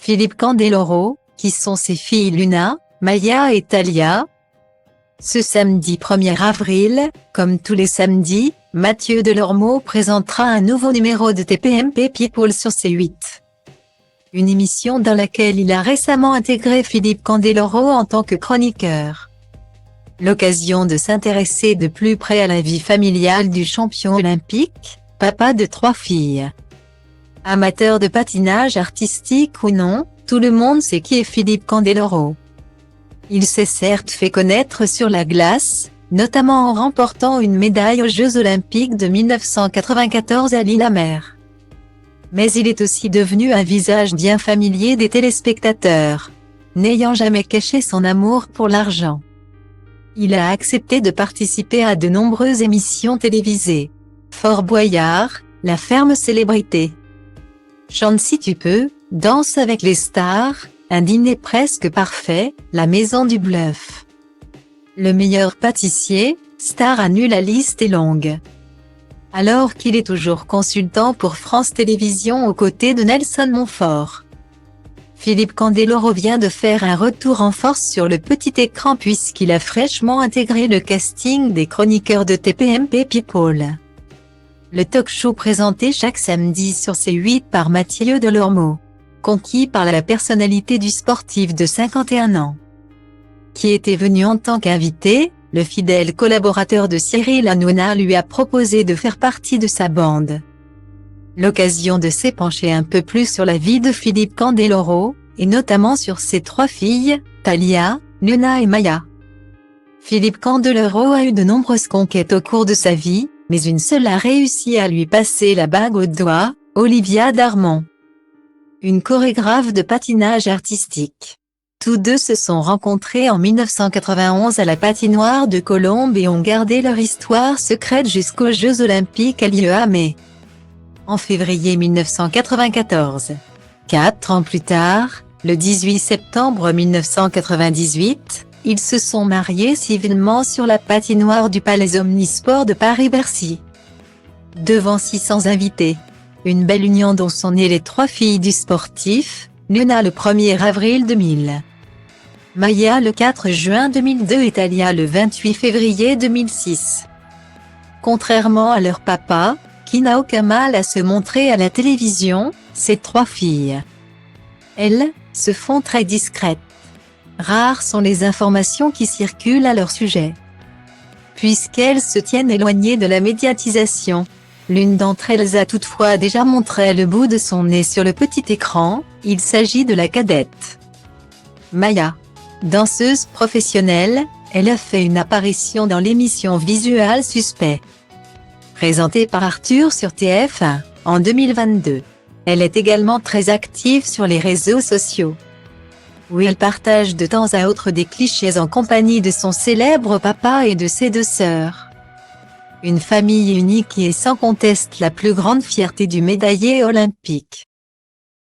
Philippe Candeloro, qui sont ses filles Luna, Maya et Thalia. Ce samedi 1er avril, comme tous les samedis, Mathieu Delormeau présentera un nouveau numéro de TPMP People sur C8. Une émission dans laquelle il a récemment intégré Philippe Candeloro en tant que chroniqueur. L'occasion de s'intéresser de plus près à la vie familiale du champion olympique, papa de 3 filles. Amateur de patinage artistique ou non, tout le monde sait qui est Philippe Candeloro. Il s'est certes fait connaître sur la glace, notamment en remportant une médaille aux Jeux Olympiques de 1994 à Lillehammer. Mais il est aussi devenu un visage bien familier des téléspectateurs, n'ayant jamais caché son amour pour l'argent. Il a accepté de participer à de nombreuses émissions télévisées. Fort Boyard, La Ferme Célébrité. Chante si tu peux, Danse avec les stars, Un dîner presque parfait, La Maison du Bluff. Le meilleur pâtissier, Star à nu, la liste est longue. Alors qu'il est toujours consultant pour France Télévisions aux côtés de Nelson Montfort. Philippe Candeloro vient de faire un retour en force sur le petit écran puisqu'il a fraîchement intégré le casting des chroniqueurs de TPMP People. Le talk-show présenté chaque samedi sur C8 par Mathieu Delormeau, conquis par la personnalité du sportif de 51 ans. Qui était venu en tant qu'invité, le fidèle collaborateur de Cyril Hanouna lui a proposé de faire partie de sa bande. L'occasion de s'épancher un peu plus sur la vie de Philippe Candeloro, et notamment sur ses 3 filles, Thalia, Luna et Maya. Philippe Candeloro a eu de nombreuses conquêtes au cours de sa vie, mais une seule a réussi à lui passer la bague au doigt, Olivia Darmon. Une chorégraphe de patinage artistique. Tous deux se sont rencontrés en 1991 à la patinoire de Colombes et ont gardé leur histoire secrète jusqu'aux Jeux Olympiques à Lillehammer. En février 1994. 4 ans plus tard, le 18 septembre 1998, ils se sont mariés civilement sur la patinoire du Palais Omnisport de Paris-Bercy. Devant 600 invités. Une belle union dont sont nées les 3 filles du sportif, Luna le 1er avril 2000. Maya le 4 juin 2002 et Thalia le 28 février 2006. Contrairement à leur papa, qui n'a aucun mal à se montrer à la télévision, ces 3 filles, elles, se font très discrètes. Rares sont les informations qui circulent à leur sujet, puisqu'elles se tiennent éloignées de la médiatisation. L'une d'entre elles a toutefois déjà montré le bout de son nez sur le petit écran, il s'agit de la cadette. Maya. Danseuse professionnelle, elle a fait une apparition dans l'émission Visual Suspect, présentée par Arthur sur TF1, en 2022. Elle est également très active sur les réseaux sociaux, où elle partage de temps à autre des clichés en compagnie de son célèbre papa et de ses 2 sœurs. Une famille unique qui est sans conteste la plus grande fierté du médaillé olympique.